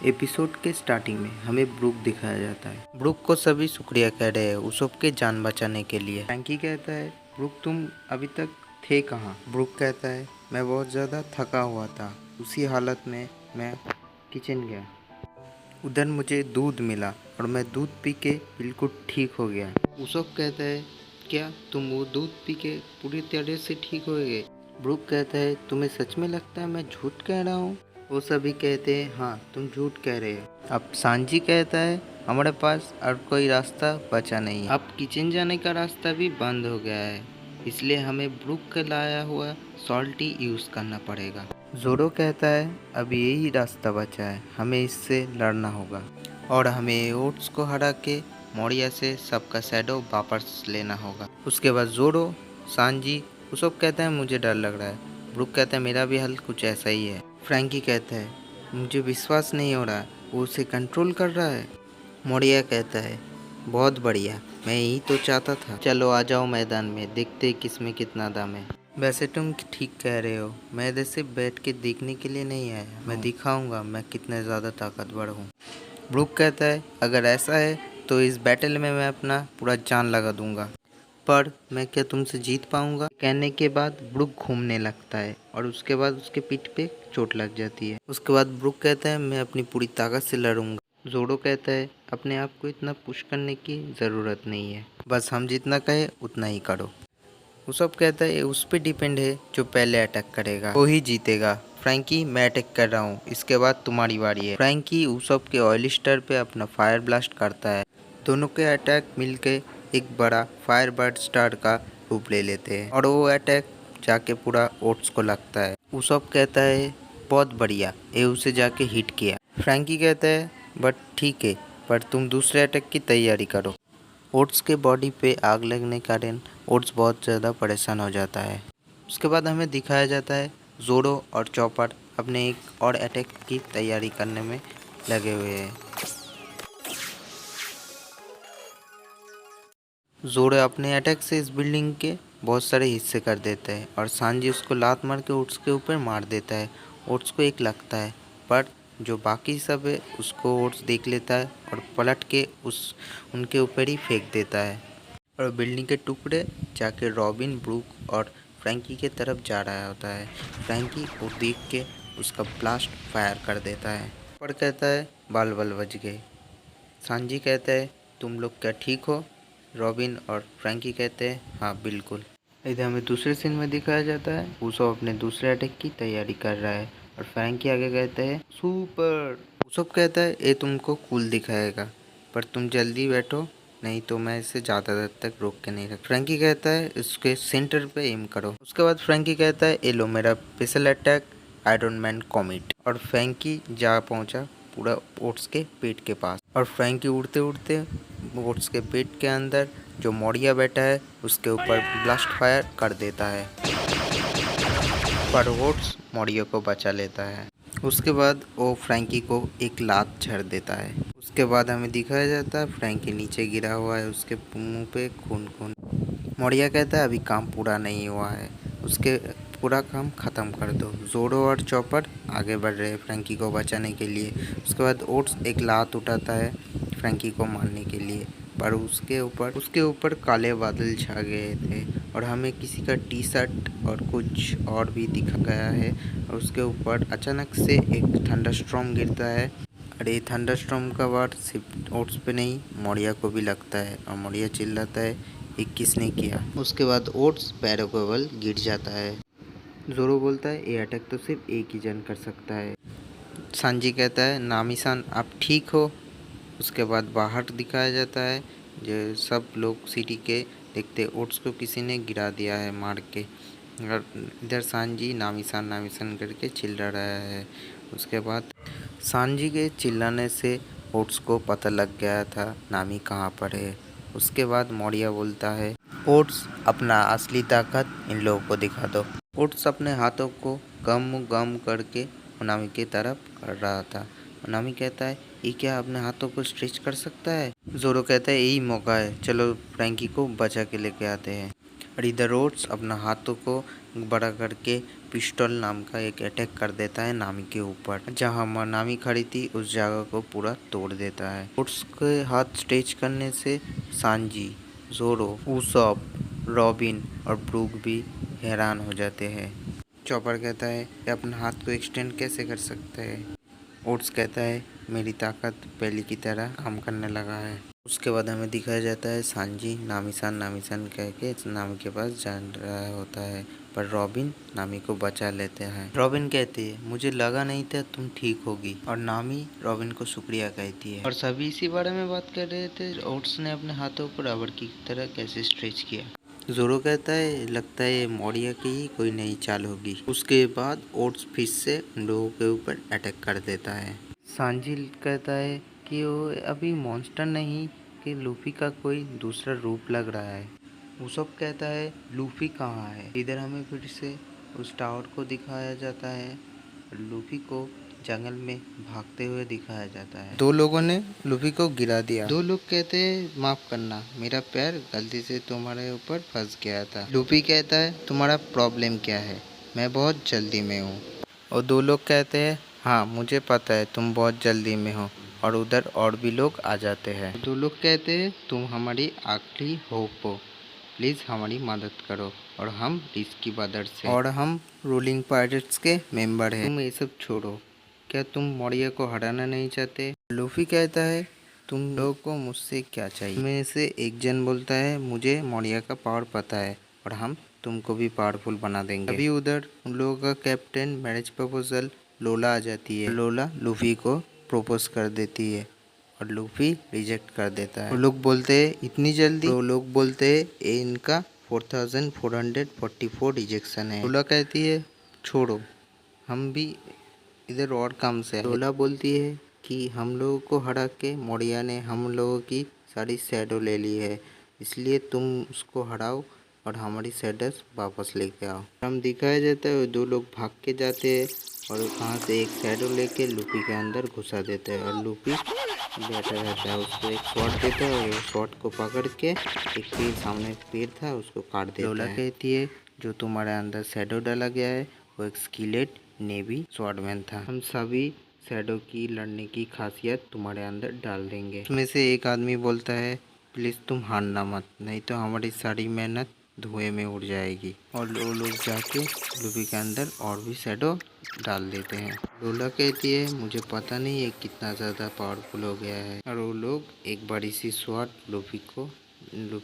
Episode के starting में हमें ब्रूक दिखाया जाता है। ब्रूक को सभी शुक्रिया कह रहे हैं उसोप के जान बचाने के लिए। फ्रैंकी कहता है, ब्रूक तुम अभी तक थे कहाँ? ब्रूक कहता है, मैं बहुत ज़्यादा थका हुआ था। उसी हालत में मैं किचन गया। उधर मुझे दूध मिला और मैं दूध पी के बिल्कुल ठीक हो गया। उसोप कहता है, क्या तुम वो दूध पी के पूरी तरह से ठीक हो गए? ब्रूक कहता है, तुम्हें सच में लगता है मैं झूठ कह रहा हूँ? वो सभी कहते हैं, हाँ तुम झूठ कह रहे हो। अब सांजी कहता है, हमारे पास और कोई रास्ता बचा नहीं है। अब किचन जाने का रास्ता भी बंद हो गया है, इसलिए हमें ब्रूक का लाया हुआ सॉल्टी यूज़ करना पड़ेगा। जोरो कहता है, अब यही रास्ता बचा है, हमें इससे लड़ना होगा और हमें ओट्स को हरा के मोरिया से सबका शैडो वापस लेना होगा। उसके बाद जोरो, सांजी, वो सब कहता है मुझे डर लग रहा है। ब्रूक कहता है मेरा भी हल कुछ ऐसा ही है। फ्रैंकी कहता है मुझे विश्वास नहीं हो रहा, वो उसे कंट्रोल कर रहा है। मोरिया कहता है बहुत बढ़िया, मैं यही तो चाहता था। चलो आ जाओ मैदान में, देखते किसमें कितना दम है। वैसे तुम ठीक कह रहे हो, मैं इधर से बैठ के देखने के लिए नहीं आया, मैं दिखाऊंगा मैं कितना ज़्यादा ताकतवर हूँ। ब्रूक कहता है अगर ऐसा है तो इस बैटल में मैं अपना पूरा जान लगा दूंगा, पर मैं क्या तुमसे जीत पाऊंगा? कहने के बाद ब्रूक घूमने लगता है और उसके बाद उसके पीठ पे चोट लग जाती है। उसके बाद ब्रूक कहता है मैं अपनी पूरी ताकत से लड़ूंगा। जोडो कहता है अपने आप को इतना पुश करने की ज़रूरत नहीं है, बस हम जितना कहे उतना ही करो। वो सब कहता है उस पर डिपेंड है, जो पहले अटैक करेगा वो ही जीतेगा। फ्रैंकी मैं अटैक कर रहा हूँ, इसके बाद तुम्हारी बारी है। फ्रैंकी उसप के ऑयल स्टर पे अपना फायर ब्लास्ट करता है। दोनों के अटैक मिलके एक बड़ा फायर बर्ड स्टार का रूप ले लेते हैं और वो अटैक जाके पूरा ओट्स को लगता है। उसप कहता है बहुत बढ़िया, ये उसे जाके हिट किया। फ्रैंकी कहता है बट ठीक है, पर तुम दूसरे अटैक की तैयारी करो। ओट्स के बॉडी पे आग लगने के कारण ओट्स बहुत ज़्यादा परेशान हो जाता है। उसके बाद हमें दिखाया जाता है जोडो और चॉपर अपने एक और अटैक की तैयारी करने में लगे हुए हैं। जोडो अपने अटैक से इस बिल्डिंग के बहुत सारे हिस्से कर देता है और सांजी उसको लात मार के ओट्स के ऊपर मार देता है। ओट्स को एक लगता है, पर जो बाकी सब है उसको ओट्स देख लेता है और पलट के उनके ऊपर ही फेंक देता है और बिल्डिंग के टुकड़े जाके रॉबिन, ब्रूक और फ्रैंकी के तरफ जा रहा होता है। फ्रैंकी को देख के उसका ब्लास्ट फायर कर देता है, पर कहता है बाल बल बच गए। सांजी कहता है तुम लोग क्या ठीक हो? रॉबिन और फ्रैंकी कहते हैं हाँ बिल्कुल। इधर हमें दूसरे सीन में दिखाया जाता है उसोप अपने दूसरे अटैक की तैयारी कर रहा है और फ्रैंकी आगे कहते हैं सुपर। उसोप कहता है ये तुमको कूल दिखाएगा, पर तुम जल्दी बैठो, नहीं तो मैं इसे ज़्यादा देर तक रोक के नहीं रख। फ्रैंकी कहता है इसके सेंटर पे एम करो। उसके बाद फ्रैंकी कहता है ये लो मेरा special attack iron man comet, और फ्रैंकी जा पहुंचा पूरा ओट्स के पेट के पास और फ्रैंकी उड़ते उड़ते ओट्स के पेट के अंदर जो मोरिया बैठा है उसके ऊपर ब्लास्ट फायर कर देता है, पर ओट्स मोरिया को बचा लेता है। उसके बाद वो फ्रैंकी को एक लात झड़ देता है। उसके बाद हमें दिखाया जाता है फ्रैंकी नीचे गिरा हुआ है, उसके मुंह पे खून खून। मोरिया कहता है अभी काम पूरा नहीं हुआ है, उसके पूरा काम ख़त्म कर दो। जोडो और चॉपर आगे बढ़ रहे हैं फ्रैंकी को बचाने के लिए। उसके बाद ओट्स एक लात उठाता है फ्रैंकी को मारने के लिए, पर उसके ऊपर काले बादल छा गए थे और हमें किसी का टी शर्ट और कुछ और भी दिखा गया है और उसके ऊपर अचानक से एक थंडरस्टॉर्म गिरता है और ये थंडरस्टॉर्म का वार सिर्फ ओट्स पे नहीं मोरिया को भी लगता है और मोरिया चिल्लाता है ये किसने किया। उसके बाद ओट्स पैरों के बल गिर जाता है। जोरो बोलता है ये अटैक तो सिर्फ एक ही जन कर सकता है। सांजी कहता है नामी-सान आप ठीक हो? उसके बाद बाहर दिखाया जाता है जो सब लोग सिटी के देखते ओट्स को किसी ने गिरा दिया है मार के, और इधर सांजी नामी-सान करके चिल्ला रहा है। उसके बाद सांजी के चिल्लाने से ओट्स को पता लग गया था नामी कहाँ पर है। उसके बाद मोरिया बोलता है ओट्स अपना असली ताकत इन लोगों को दिखा दो। ओट्स अपने हाथों को गम करके नामी की तरफ कर रहा था। नामी कहता है ये क्या अपने हाथों को स्ट्रेच कर सकता है? जोरो कहता है यही मौका है, चलो फ्रैंकी को बचा के लेके आते हैं। और इधर ओट्स अपना हाथों को बड़ा करके पिस्टल नाम का एक अटैक कर देता है नामी के ऊपर। जहाँ नामी खड़ी थी उस जगह को पूरा तोड़ देता है। ओट्स के हाथ स्ट्रेच करने से सांजी, जोरो, उसॉप, रॉबिन और ब्रूक भी हैरान हो जाते हैं। चॉपर कहता है कि अपना हाथ को एक्सटेंड कैसे कर सकते हैं। ओट्स कहता है मेरी ताकत पहले की तरह काम करने लगा है। उसके बाद हमें दिखाया जाता है सांजी नामी-सान कह के नामी के पास जा रहा होता है, पर रॉबिन नामी को बचा लेते हैं। रॉबिन कहती है मुझे लगा नहीं था तुम ठीक होगी, और नामी रॉबिन को शुक्रिया कहती है। और सभी इसी बारे में बात कर रहे थे ओट्स ने अपने हाथों को रबर की तरह कैसे स्ट्रेच किया। जोरो कहता है लगता है मोरिया की ही कोई नई चाल होगी। उसके बाद ओट्स फिर से उन लोगों के ऊपर अटैक कर देता है। सांजी कहता है कि वो अभी मॉन्स्टर नहीं कि लूफी का कोई दूसरा रूप लग रहा है। उसब कहता है लूफी कहाँ है। इधर हमें फिर से उस टावर को दिखाया जाता है। लूफी को जंगल में भागते हुए दिखाया जाता है। दो लोगों ने लूफी को गिरा दिया। दो लोग कहते हैं माफ करना, मेरा पैर गलती से तुम्हारे ऊपर फंस गया था। लूफी कहता है तुम्हारा प्रॉब्लम क्या है, मैं बहुत जल्दी में हूँ। और दो लोग कहते हैं हाँ मुझे पता है तुम बहुत जल्दी में हो। और उधर और भी लोग आ जाते हैं। दो लोग कहते हैं तुम हमारी आखिरी होप हो, प्लीज़ हमारी मदद करो। और हम इसकी मदद से और हम रूलिंग पायरेट्स के मेंबर हैं। तुम ये सब छोड़ो, क्या तुम मोरिया को हराना नहीं चाहते। लूफी कहता है तुम लोगों को मुझसे क्या चाहिए। में से एक जन बोलता है मुझे मोरिया का पावर पता है और हम तुमको भी पावरफुल बना देंगे। अभी उधर उन लोगों का कैप्टन मैरिज प्रपोजल लोला आ जाती है। लोला लूफी को प्रपोज कर देती है और लूफी रिजेक्ट कर देता है। वो लोग बोलते हैं इतनी जल्दी। वो लोग बोलते हैं ये इनका 4444 रिजेक्शन है। लोला कहती है छोड़ो, हम भी इधर और काम से है। लोला बोलती है कि हम लोगों को हरा के मोरिया ने हम लोगों की सारी शैडो ले ली है, इसलिए तुम उसको हराओ और हमारी शैडोज वापस लेके आओ। हम दिखाया जाता है दो लोग भाग के जाते हैं और वहाँ से एक शैडो लेके लूफी के अंदर घुसा देते हैं और लूफी बैठा रहता है। उसको एक शॉट देता है और वो शॉट को पकड़ के एक पेड़ सामने पेड़ था उसको काट देता है। लोला कहती है जो तुम्हारे अंदर शैडो डाला गया है वो एक स्किलेट नेवी स्वॉर्डमैन था। हम सभी शैडो की लड़ने की खासियत तुम्हारे अंदर डाल देंगे। उसमें से एक आदमी बोलता है प्लीज़ तुम हारना मत, नहीं तो हमारी सारी मेहनत धुएं में उड़ जाएगी। और वो लोग जाके लूफी के अंदर और भी शैडो डाल देते हैं। लोला कहती है मुझे पता नहीं है कितना ज़्यादा पावरफुल हो गया है। और वो लोग एक बड़ी सी स्वॉर्ड लूफी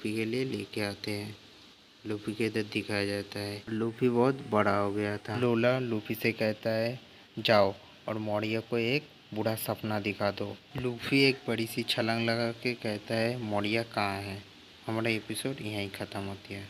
के लिए लेके आते हैं। लूफी के इधर दिखाया जाता है लूफी बहुत बड़ा हो गया था। लोला लूफी से कहता है जाओ और मोरिया को एक बुरा सपना दिखा दो। लूफी एक बड़ी सी छलांग लगा के कहता है मोरिया कहाँ है। हमारा एपिसोड यहीं ख़त्म होती है।